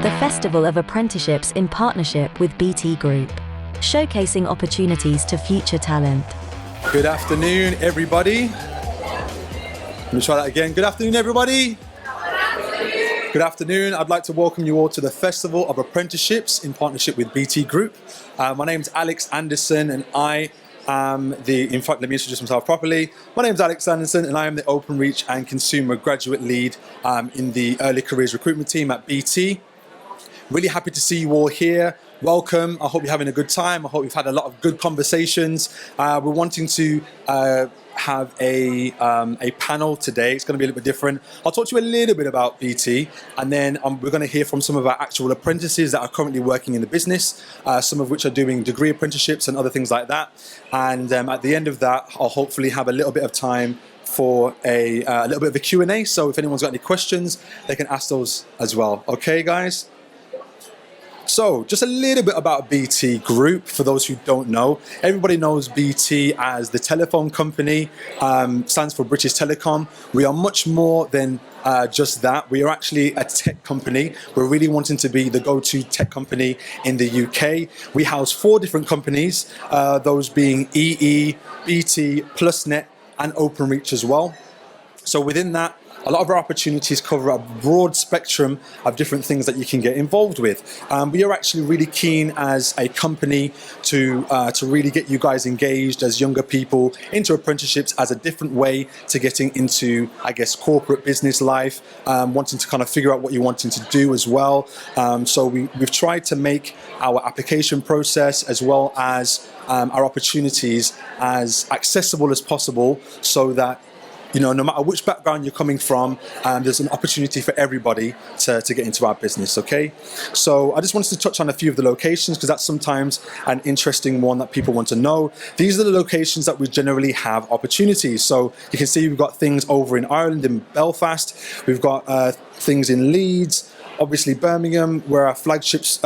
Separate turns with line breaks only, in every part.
the Festival of Apprenticeships in partnership with BT Group, showcasing opportunities to future talent.
Good afternoon, everybody. Let me try that again. Good afternoon, everybody. Good afternoon. I'd like to welcome you all to the Festival of Apprenticeships in partnership with BT Group. My name's Alex Anderson and I am let me introduce myself properly. My name's Alex Anderson and I am the Open Reach and Consumer Graduate Lead in the Early Careers Recruitment Team at BT. Really happy to see you all here. Welcome. I hope you're having a good time. I hope you've had a lot of good conversations. We're wanting to have a panel today. It's going to be a little bit different. I'll talk to you a little bit about BT, and then we're going to hear from some of our actual apprentices that are currently working in the business, some of which are doing degree apprenticeships and other things like that. And at the end of that, I'll hopefully have a little bit of time for a little bit of a Q&A. So if anyone's got any questions, they can ask those as well. Okay, guys? So, just a little bit about BT Group, for those who don't know. Everybody knows BT as the telephone company, stands for British Telecom. We are much more than just that. We are actually a tech company. We're really wanting to be the go-to tech company in the UK. We house 4 different companies, those being EE, BT, PlusNet, and OpenReach as well. So within that, a lot of our opportunities cover a broad spectrum of different things that you can get involved with. We are actually really keen as a company to really get you guys engaged as younger people into apprenticeships as a different way to getting into, I guess, corporate business life, wanting to kind of figure out what you're wanting to do as well. So we've tried to make our application process as well as our opportunities as accessible as possible so that no matter which background you're coming from, there's an opportunity for everybody to get into our business, okay? So I just wanted to touch on a few of the locations because that's sometimes an interesting one that people want to know. These are the locations that we generally have opportunities. So you can see we've got things over in Ireland, in Belfast. We've got things in Leeds, obviously Birmingham, where our flagships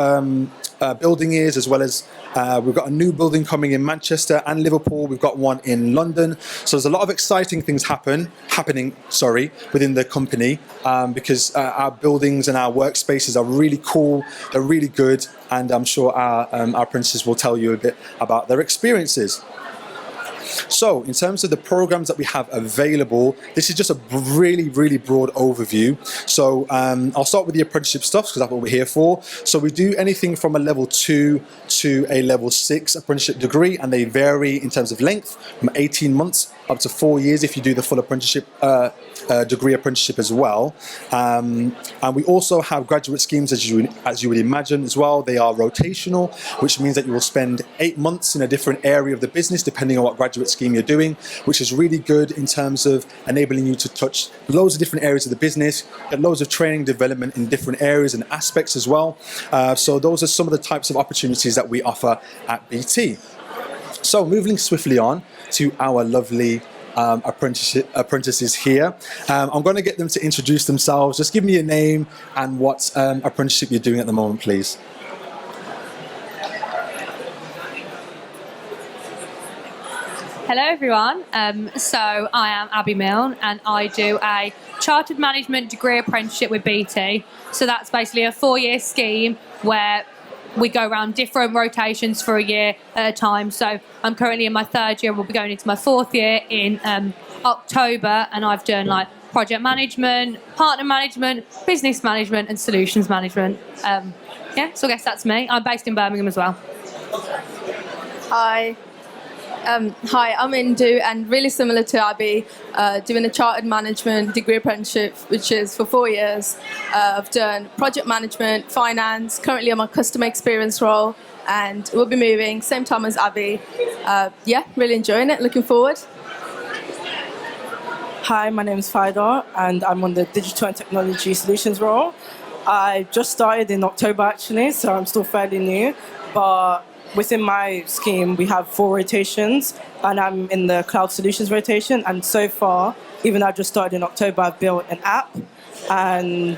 building is, as well as we've got a new building coming in Manchester and Liverpool. We've got one in London. So there's a lot of exciting things happening within the company because our buildings and our workspaces are really cool. They're really good, and I'm sure our apprentices will tell you a bit about their experiences. So in terms of the programs that we have available, this is just a really, really broad overview. So I'll start with the apprenticeship stuff because that's what we're here for. So we do anything from a level 2 to a level 6 apprenticeship degree, and they vary in terms of length from 18 months up to 4 years if you do the full apprenticeship degree apprenticeship as well. And we also have graduate schemes, as you would imagine as well. They are rotational, which means that you will spend 8 months in a different area of the business depending on what graduate scheme you're doing, which is really good in terms of enabling you to touch loads of different areas of the business, get loads of training development in different areas and aspects as well. So those are some of the types of opportunities that we offer at BT. So moving swiftly on to our lovely apprentices here. I'm going to get them to introduce themselves. Just give me your name and what apprenticeship you're doing at the moment, please.
Hello everyone, so I am Abby Milne and I do a Chartered Management degree apprenticeship with BT. So that's basically a 4-year scheme where we go around different rotations for a year at a time. So I'm currently in my 3rd year, we'll be going into my 4th year in October, and I've done like project management, partner management, business management and solutions management. So I guess that's me. I'm based in Birmingham as well.
Hi, I'm Indu, and really similar to Abby, doing a Chartered Management degree apprenticeship, which is for 4 years. I've done project management, finance, currently I'm a customer experience role, and we'll be moving, same time as Abby. Really enjoying it, looking forward.
Hi, my name is Faida, and I'm on the Digital and Technology Solutions role. I just started in October actually, so I'm still fairly new, but within my scheme, we have 4 rotations, and I'm in the Cloud Solutions rotation. And so far, even though I just started in October, I've built an app and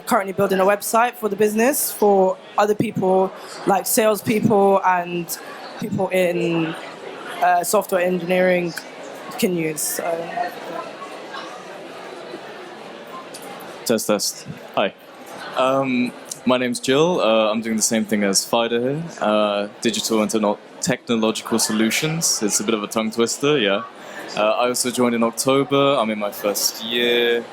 currently building a website for the business for other people, like salespeople and people in software engineering can use.
Test. Hi. My name's Jill. I'm doing the same thing as Fida here. Digital and Technological Solutions. It's a bit of a tongue twister, yeah. I also joined in October. I'm in my first year.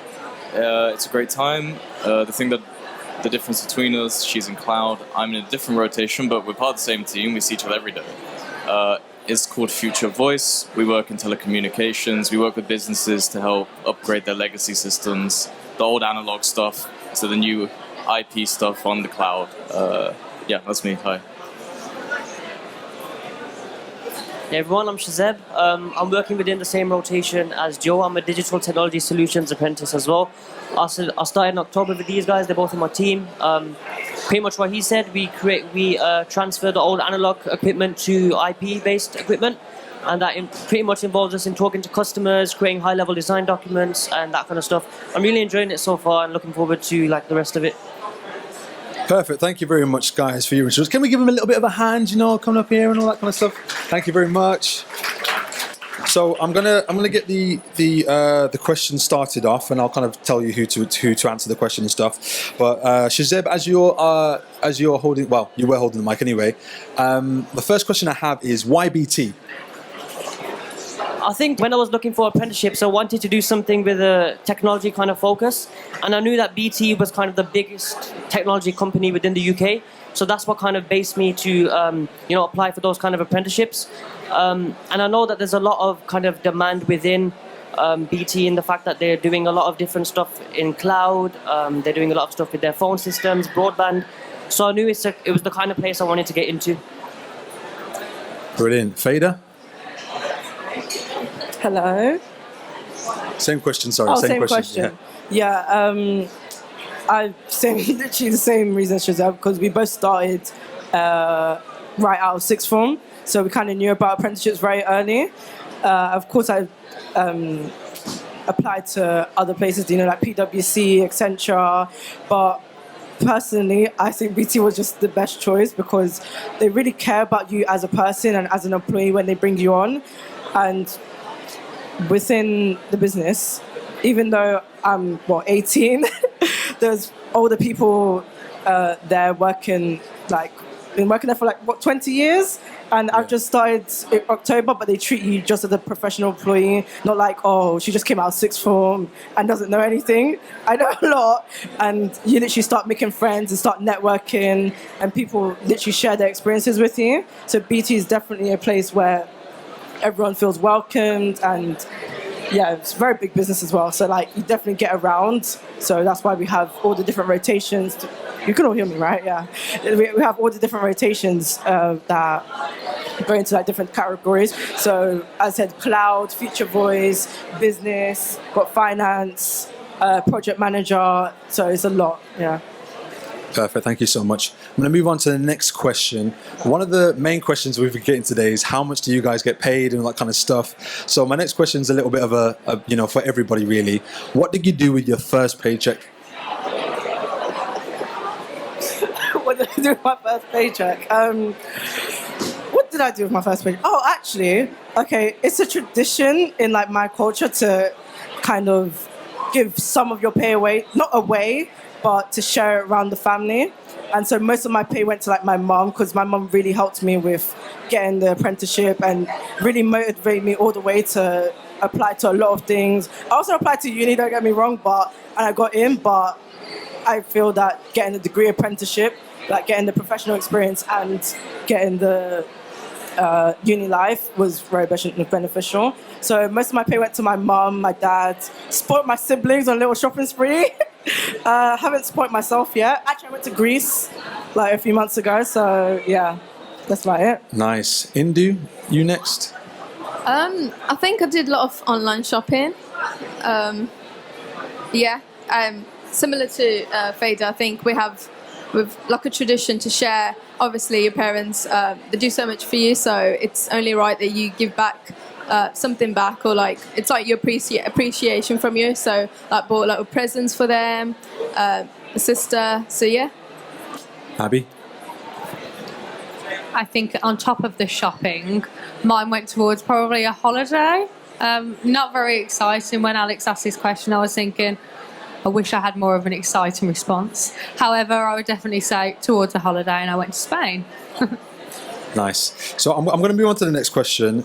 It's a great time. The difference between us, she's in cloud, I'm in a different rotation, but we're part of the same team. We see each other every day. It's called Future Voice. We work in telecommunications. We work with businesses to help upgrade their legacy systems, the old analog stuff to the new IP stuff on the cloud. Yeah, that's me. Hi.
Hey everyone, I'm Shazeb. I'm working within the same rotation as Joe. I'm a Digital Technology Solutions apprentice as well. I started in October with these guys. They're both in my team. Pretty much what he said, we transfer the old analog equipment to IP-based equipment, and that pretty much involves us in talking to customers, creating high-level design documents, and that kind of stuff. I'm really enjoying it so far, and looking forward to the rest of it.
Perfect. Thank you very much, guys, for your introduction. Can we give them a little bit of a hand, coming up here and all that kind of stuff? Thank you very much. So I'm gonna get the question started off, and I'll kind of tell you who to answer the question and stuff. But Shazeb, as you're holding, well, you were holding the mic anyway. The first question I have is why BT?
I think when I was looking for apprenticeships, I wanted to do something with a technology kind of focus, and I knew that BT was kind of the biggest technology company within the UK. So that's what kind of based me to apply for those kind of apprenticeships. And I know that there's a lot of kind of demand within BT in the fact that they're doing a lot of different stuff in cloud. They're doing a lot of stuff with their phone systems, broadband. So I knew it was the kind of place I wanted to get into.
Brilliant. Fader?
Hello.
Same question, sorry.
Oh, same question. Yeah, literally the same reason as Shazab, because we both started right out of sixth form, so we kind of knew about apprenticeships very early. Of course, I applied to other places, like PwC, Accenture, but personally, I think BT was just the best choice because they really care about you as a person and as an employee when they bring you on. And within the business, even though I'm 18, there's older people there working, been working there for 20 years, and I've just started in October, but they treat you just as a professional employee, not like, oh, she just came out of sixth form and doesn't know anything. I know a lot, and you literally start making friends and start networking, and people literally share their experiences with you. So BT is definitely a place where everyone feels welcomed, and yeah, it's a very big business as well. So you definitely get around. So that's why we have all the different rotations. You can all hear me, right? Yeah. We have all the different rotations that go into different categories. So as I said, cloud, future voice, business, got finance, project manager. So it's a lot, yeah.
Perfect, thank you so much. I'm going to move on to the next question. One of the main questions we've been getting today is how much do you guys get paid and all that kind of stuff. So my next question is a little bit of a for everybody really. What did you do with your first paycheck?
What did I do with my first paycheck? What did I do with my first paycheck? Oh, actually, okay, it's a tradition in my culture to kind of give some of your pay away, not away, but to share it around the family. And so most of my pay went to my mum, because my mum really helped me with getting the apprenticeship and really motivated me all the way to apply to a lot of things. I also applied to uni, don't get me wrong, and I got in, but I feel that getting the degree apprenticeship, getting the professional experience and getting the uni life was very beneficial. So most of my pay went to my mum, my dad, spoiled my siblings on a little shopping spree. Haven't spoiled myself yet. Actually, I went to Greece a few months ago, so yeah, that's about it.
Nice. Indu, you next?
I think I did a lot of online shopping. Similar to Fader, I think we've a tradition to share. Obviously, your parents they do so much for you, so it's only right that you give back something back, or it's your appreciation from you. So bought little presents for them, a sister. So yeah.
Abby?
I think on top of the shopping, mine went towards probably a holiday. Not very exciting. When Alex asked this question, I was thinking, I wish I had more of an exciting response. However, I would definitely say towards a holiday, and I went to Spain.
Nice. So I'm going to move on to the next question,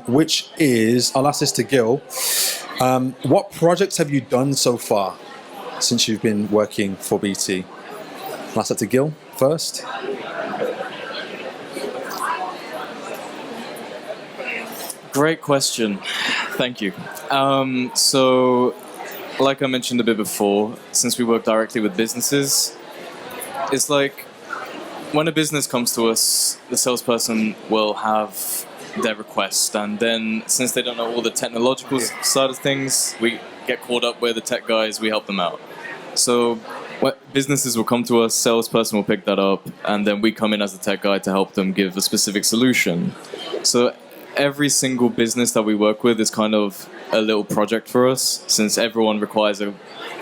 which is, I'll ask this to Gil. What projects have you done so far since you've been working for BT? I'll ask that to Gil first.
Great question. Thank you. So, like I mentioned a bit before, since we work directly with businesses, it's like when a business comes to us, the salesperson will have their request, and then since they don't know all the technological side of things, we get caught up with the tech guys, we help them out. So businesses will come to us, salesperson will pick that up, and then we come in as the tech guy to help them give a specific solution. So every single business that we work with is kind of a little project for us, since everyone requires a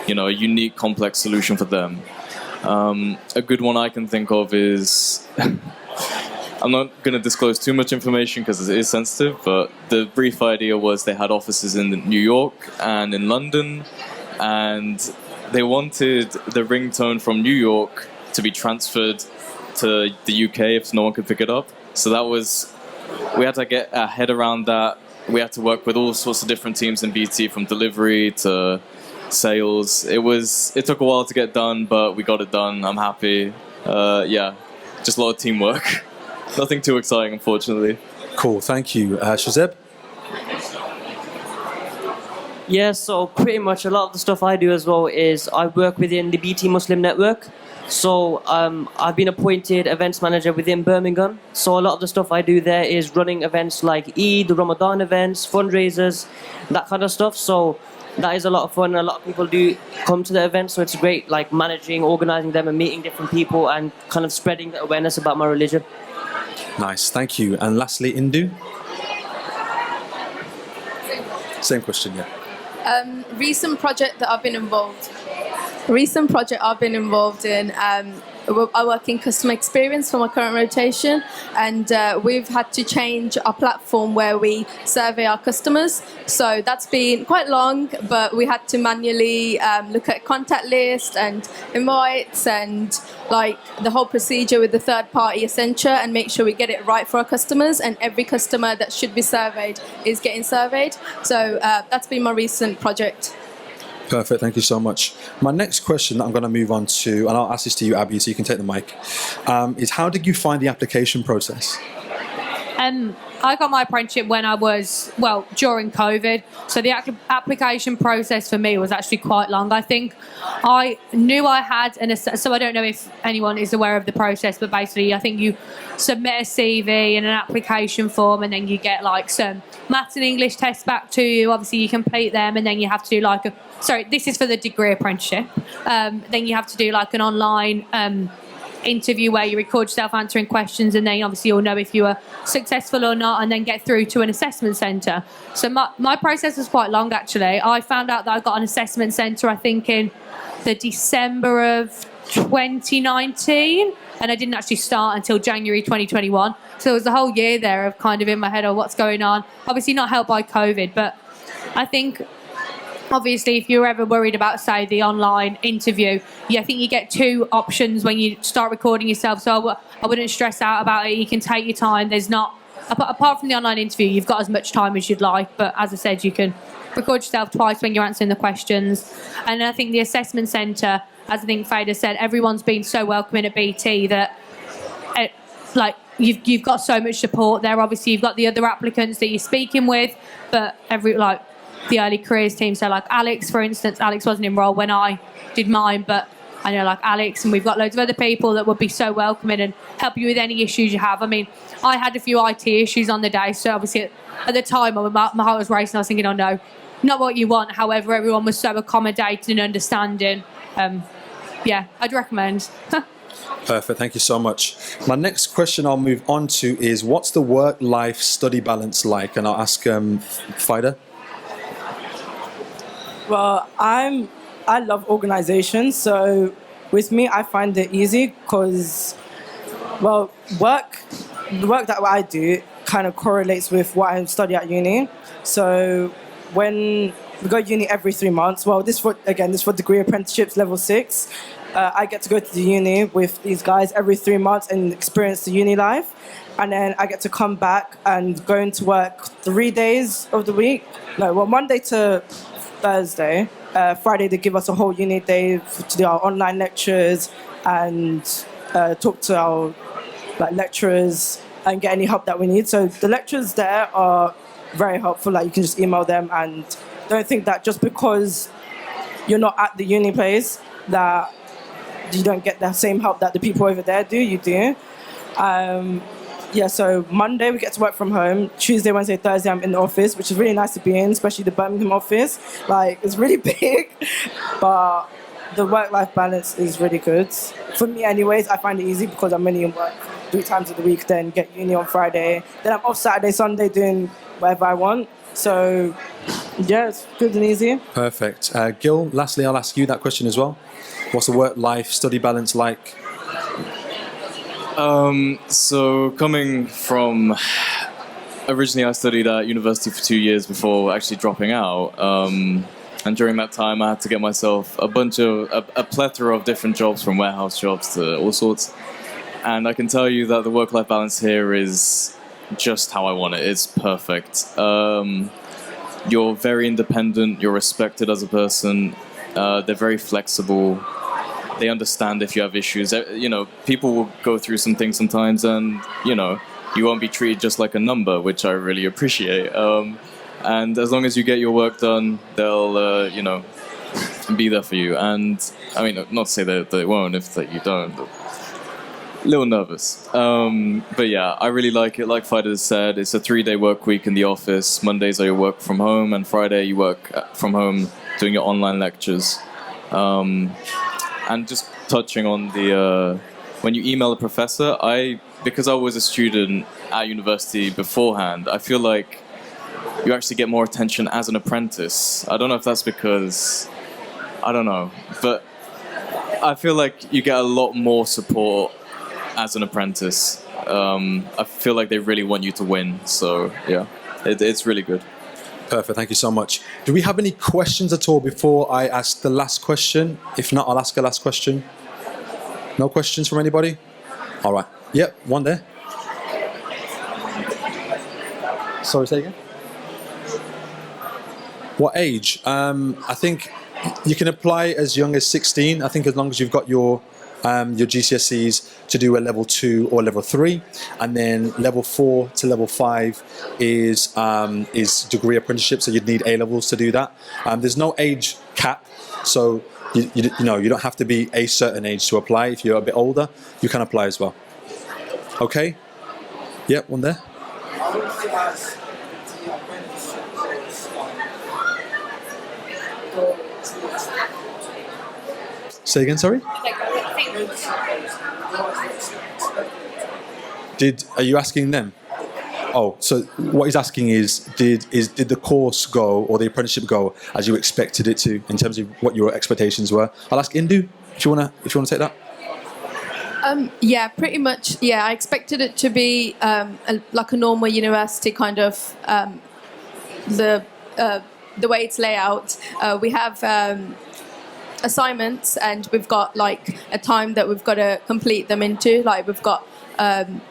unique, complex solution for them. A good one I can think of is, I'm not going to disclose too much information because it is sensitive, but the brief idea was they had offices in New York and in London, and they wanted the ringtone from New York to be transferred to the UK if no one could pick it up. So we had to get our head around that. We had to work with all sorts of different teams in BT, from delivery to sales. It took a while to get done, but we got it done. I'm happy. Just a lot of teamwork. Nothing too exciting, unfortunately.
Cool, thank you. Shazeb?
Yeah, so pretty much a lot of the stuff I do as well is I work within the BT Muslim network. So I've been appointed events manager within Birmingham. So a lot of the stuff I do there is running events like Eid, Ramadan events, fundraisers, that kind of stuff. So that is a lot of fun. A lot of people do come to the event, so it's great, like managing, organizing them and meeting different people and kind of spreading the awareness about my religion.
Nice, thank you. And lastly, Indu? Same question, yeah.
Recent project I've been involved in, I work in customer experience for my current rotation, and we've had to change our platform where we survey our customers. So that's been quite long, but we had to manually look at contact list and invites and like the whole procedure with the third party Accenture, and make sure we get it right for our customers, and every customer that should be surveyed is getting surveyed. So that's been my recent project.
Perfect, thank you so much. My next question that I'm going to move on to, and I'll ask this to you, Abby, so you can take the mic, is how did you find the application process?
I got my apprenticeship when I was, during COVID. So the application process for me was actually quite long. I think I knew I had so I don't know if anyone is aware of the process, but basically I think you submit a CV and an application form, and then you get like some maths and English tests back to you. Obviously you complete them, and then you have to do this is for the degree apprenticeship. Then you have to do like an online interview where you record yourself answering questions, and then obviously you'll know if you were successful or not, and then get through to an assessment centre. So my process was quite long actually. I found out that I got an assessment centre I think in the December of 2019, and I didn't actually start until January 2021. So there was a whole year there of kind of in my head of what's going on. Obviously not helped by COVID, but I think obviously, if you're ever worried about, say, the online interview, I think you get two options when you start recording yourself. So I wouldn't stress out about it. You can take your time. There's not, apart from the online interview, you've got as much time as you'd like. But as I said, you can record yourself twice when you're answering the questions. And I think the assessment centre, as I think Fader said, everyone's been so welcoming at BT that, you've got so much support there. Obviously, you've got the other applicants that you're speaking with, but the early careers team. So like Alex, for instance, Alex wasn't enrolled when I did mine, but I know like Alex, and we've got loads of other people that would be so welcoming and help you with any issues you have. I mean, I had a few IT issues on the day, so obviously at the time my heart was racing. I was thinking, oh no, not what you want. However, everyone was so accommodating and understanding. I'd recommend.
Perfect, thank you so much. My next question I'll move on to is, what's the work-life study balance like? And I'll ask Faida.
Well, I love organization, so with me I find it easy because, the work that I do kind of correlates with what I study at uni. So when we go to uni every 3 months. Well, this for degree apprenticeships level 6. I get to go to the uni with these guys every 3 months and experience the uni life. And then I get to come back and go into work 3 days of the week. No, well, Monday to Thursday. Friday, they give us a whole uni day to do our online lectures and talk to our lecturers and get any help that we need. So the lecturers there are very helpful. Like, you can just email them, and don't think that just because you're not at the uni place that you don't get the same help that the people over there do. You do. So Monday we get to work from home. Tuesday, Wednesday, Thursday I'm in the office, which is really nice to be in, especially the Birmingham office. Like, it's really big, but the work-life balance is really good. For me anyways, I find it easy because I'm only in work 3 times of the week, then get uni on Friday. Then I'm off Saturday, Sunday doing whatever I want. So yeah, it's good and easy.
Perfect. Gil, lastly, I'll ask you that question as well. What's the work-life study balance like?
So coming from, originally I studied at university for 2 years before actually dropping out. And during that time I had to get myself a plethora of different jobs, from warehouse jobs to all sorts. And I can tell you that the work-life balance here is just how I want it. It's perfect. You're very independent, you're respected as a person, they're very flexible. They understand if you have issues. You know, people will go through some things sometimes, and you know, you won't be treated just like a number, which I really appreciate. And as long as you get your work done, they'll, be there for you. And I mean, not to say that they won't if that you don't. But a little nervous. But yeah, I really like it. Like Fider said, it's a 3-day work week in the office. Mondays are your work from home, and Friday you work from home doing your online lectures. And just touching on the, when you email a professor, because I was a student at university beforehand, I feel like you actually get more attention as an apprentice. I don't know if that's because, I don't know, but I feel like you get a lot more support as an apprentice. I feel like they really want you to win, so yeah, it's really good.
Perfect, thank you so much. Do we have any questions at all before I ask the last question? If not, I'll ask a last question. No questions from anybody? All right. Yep, one there. Sorry, say again? What age? I think you can apply as young as 16. I think as long as you've got your GCSEs to do a level 2 or level 3, and then level 4 to level 5 is degree apprenticeship. So you'd need A levels to do that. There's no age cap, so you don't have to be a certain age to apply. If you're a bit older, you can apply as well. Okay. Yep, one there. Say again, sorry? Are you asking them? Oh, so what he's asking is, did the course go, or the apprenticeship go as you expected it to, in terms of what your expectations were? I'll ask Indu if you wanna take that.
Yeah, pretty much. Yeah, I expected it to be like a normal university kind of the way it's laid out. We have assignments, and we've got like a time that we've got to complete them into. Like, we've got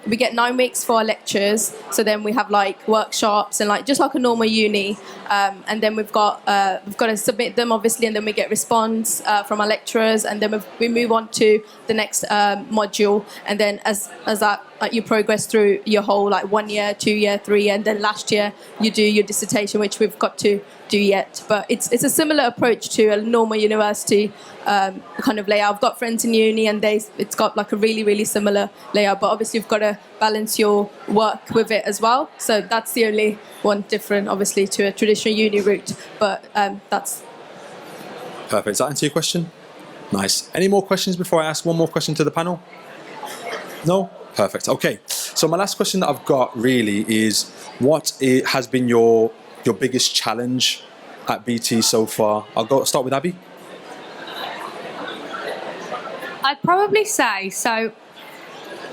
we get 9 weeks for our lectures, so then we have like workshops and like just like a normal uni, and then we've got to submit them obviously, and then we get response from our lecturers, and then we move on to the next module, and then as that you progress through your whole like 1 year, 2 year, 3 year, and then last year you do your dissertation, which we've got to do yet. But it's a similar approach to a normal university kind of layout. I've got friends in uni, and it's got like a really, really similar layout, but obviously you've got to balance your work with it as well. So that's the only one different, obviously, to a traditional uni route. But that's
perfect. Does that answer your question? Nice. Any more questions before I ask one more question to the panel? No? Perfect. Okay. So my last question that I've got really is, what has been your biggest challenge at BT so far? I'll start with Abby.
I'd probably say, so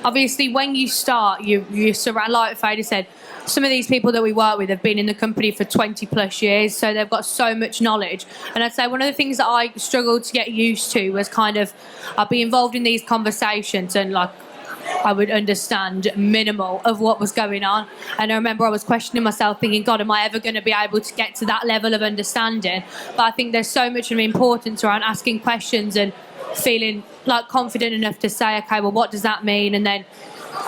obviously when you start, you surround, like Fader said, some of these people that we work with have been in the company for 20 plus years, so they've got so much knowledge. And I'd say one of the things that I struggled to get used to was kind of, I'd be involved in these conversations and like, I would understand minimal of what was going on. And I remember I was questioning myself, thinking, God, am I ever going to be able to get to that level of understanding? But I think there's so much of importance around asking questions and feeling like confident enough to say, okay, well, what does that mean? And then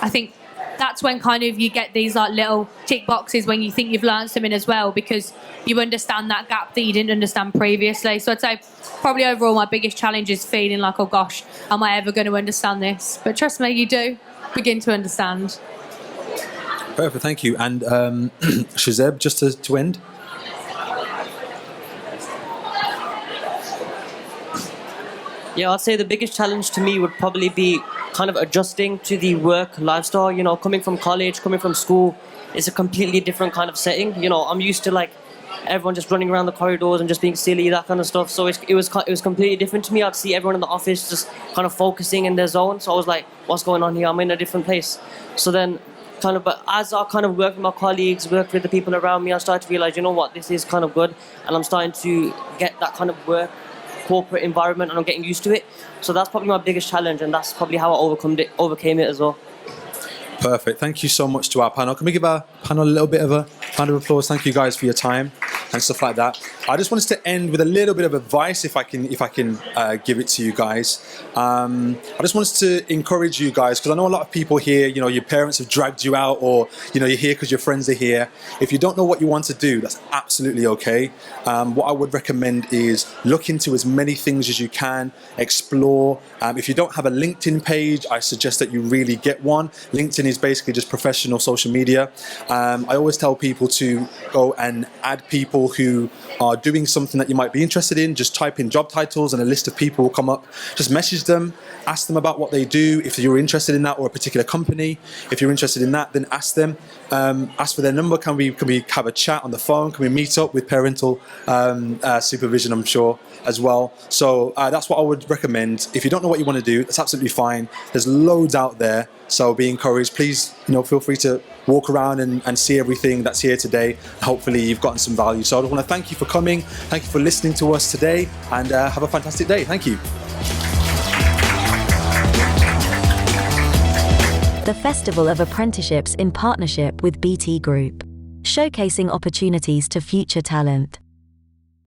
I think that's when kind of you get these like little tick boxes when you think you've learned something as well, because you understand that gap that you didn't understand previously. So I'd say probably overall my biggest challenge is feeling like, oh gosh, am I ever going to understand this? But trust me, you do begin to understand.
Perfect, thank you. And Shazeb, just to end.
Yeah, I'd say the biggest challenge to me would probably be kind of adjusting to the work lifestyle. You know, coming from college, coming from school, it's a completely different kind of setting. You know, I'm used to like everyone just running around the corridors and just being silly, that kind of stuff. So it was completely different to me. I'd see everyone in the office just kind of focusing in their zone. So I was like, what's going on here? I'm in a different place. So then kind of, but as I kind of worked with my colleagues, worked with the people around me, I started to realize, you know what, this is kind of good. And I'm starting to get that kind of work corporate environment, and I'm getting used to it. So that's probably my biggest challenge, and that's probably how I overcame it as well.
Perfect. Thank you so much to our panel. Can we give our panel a little bit of a round of applause? Thank you guys for your time and stuff like that. I just wanted to end with a little bit of advice, if I can give it to you guys. I just wanted to encourage you guys, because I know a lot of people here, you know, your parents have dragged you out, or you know, you're here because your friends are here. If you don't know what you want to do, that's absolutely okay. What I would recommend is look into as many things as you can, explore. If you don't have a LinkedIn page, I suggest that you really get one. LinkedIn is basically just professional social media. I always tell people to go and add people who are doing something that you might be interested in. Just type in job titles and a list of people will come up. Just message them, ask them about what they do. If you're interested in that, or a particular company, if you're interested in that, then ask them. Ask for their number. Can we have a chat on the phone? Can we meet up with parental supervision, I'm sure, as well? So that's what I would recommend. If you don't know what you want to do, that's absolutely fine. There's loads out there. So be encouraged. Please, you know, feel free to walk around and see everything that's here today. Hopefully you've gotten some value. So I want to thank you for coming. Thank you for listening to us today, and have a fantastic day. Thank you.
The Festival of Apprenticeships in partnership with BT Group, showcasing opportunities to future talent.